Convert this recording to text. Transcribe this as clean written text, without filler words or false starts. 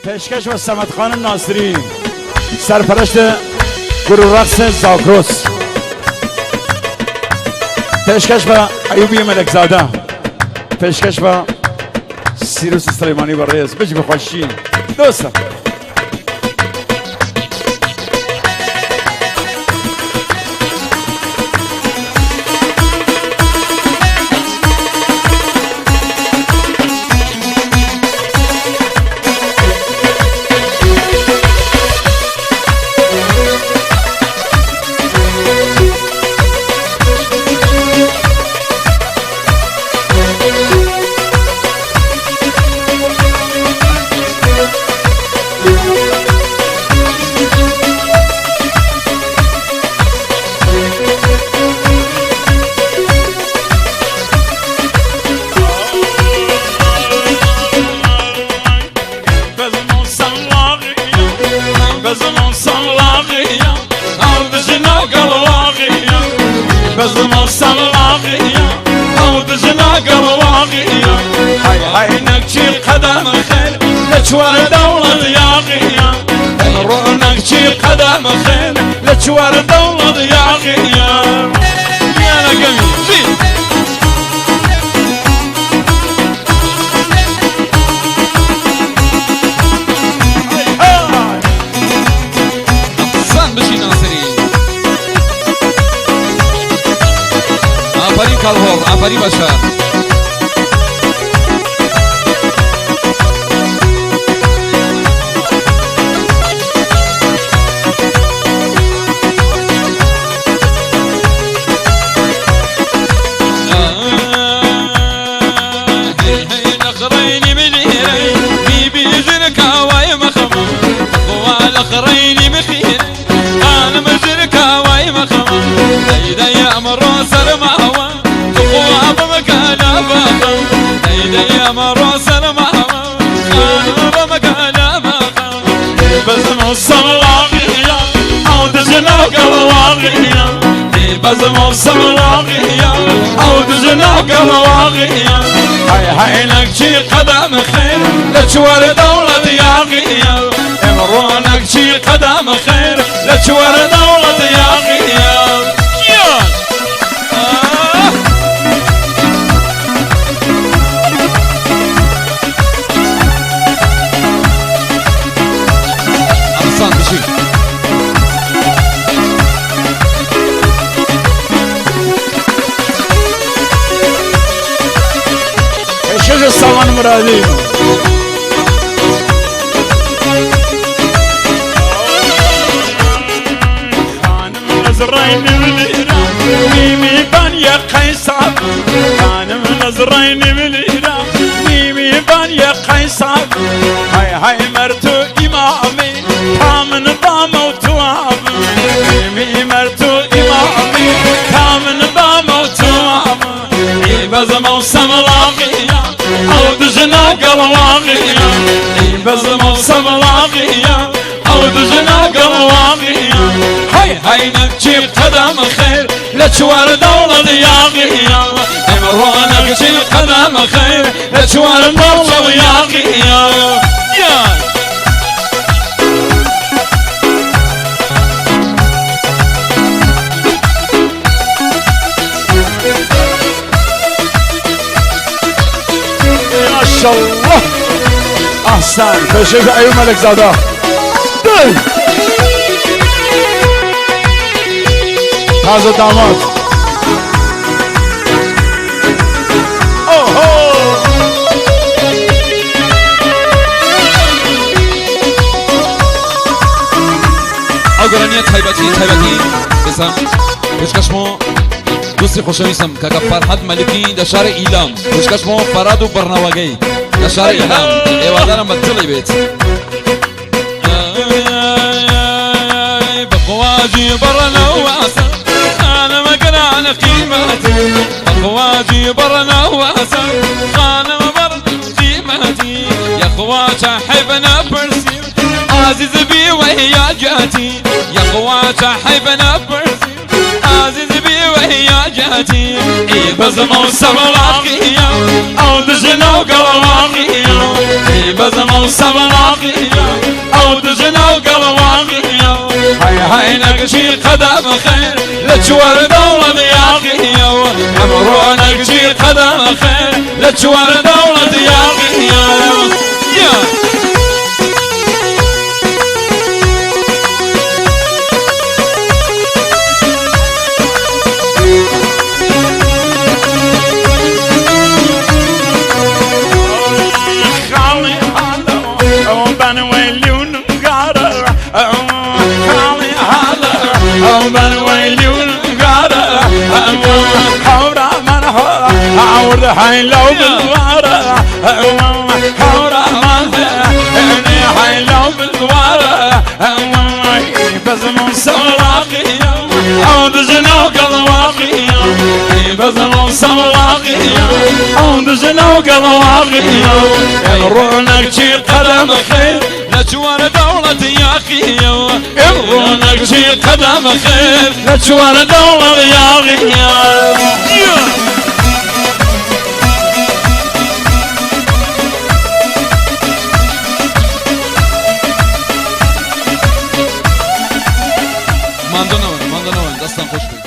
پیشکش و سمت خان ناصری سرپرست گروه رقص زاگرس. پیشکش و ایوبی ملکزاده. پیشکش و سیروس سلیمانی و رئیس بجی بخوشی دوستم. لشوار دولة ياغية رونق شي قدم خير لشوار دولة ياغية يا لقمي شي أحسن بشي ناصري آفرين كالهور آفرين بشار الاخرين بخير انا مزركا واي مخمم دايدا يا مروس المهوى تقوى بمكان بابا دايدا يا مروس المهوى انا بمكان بابا بزم الصلاغية عود جناق الواغية بزم الصلاغية عود جناق الواغية هاي لك شي قدم خير لشوار دولة ياغية رونق شي قدم خير لشوار دولة ياغية أحسن بشي الشيخ الصوان مرادي نظرين بالإيران ميمي بان يا قيصر أنا من نظرين بالإيران ميمي بان يا قيصر هاي مرتو إمامي كامن بامو تواب ميمي مرتو إمامي كامن بامو تواب بزمو سملاقية أو دجناق الواقية بزمو سملاقية أو دجناق الواقية هاي نبجي قدم خير لشوار دولة ياغية امرونك جي قدم خير لشوار دولة ياغية ما شاء الله احسن فشيخ ايوب ملك زاده تازه داماد اگرانیت تایبتی بسم بشکشمو دوستی خوشویستم که فرحت ملکی در شهر ایلام بشکشمو فراد و برنواگی در شهر ایلام ایوادارم بدلی بیت بقواجی برنواسا انا مقنع قيمتي بقواجي برنواسا انا مبر قيمتي يا اخوات احبنا برسي عزيز بي وهي جاتي يا اخوات احبنا برسي عزيز بي وهي جاتي بزمو سبلاقية او دجنو قواقية بزمو سبلاقية دجنا وقلواقي هاي هاي نقشي قدم خير لتشوار دولة ياقي عمرو نقشي قدم خير لتشوار دولة ياقي يا حي لو بالورا حورا يعني حي لو بالورا بس من سراقي عود جنوق الواقي بس من سراقي عود جنوق الواقي يرونك شي قدم خير لجوار دولة ياقي يرونك شي قدم خير لجوار دولة ياقي ماندنون دستان خوش بید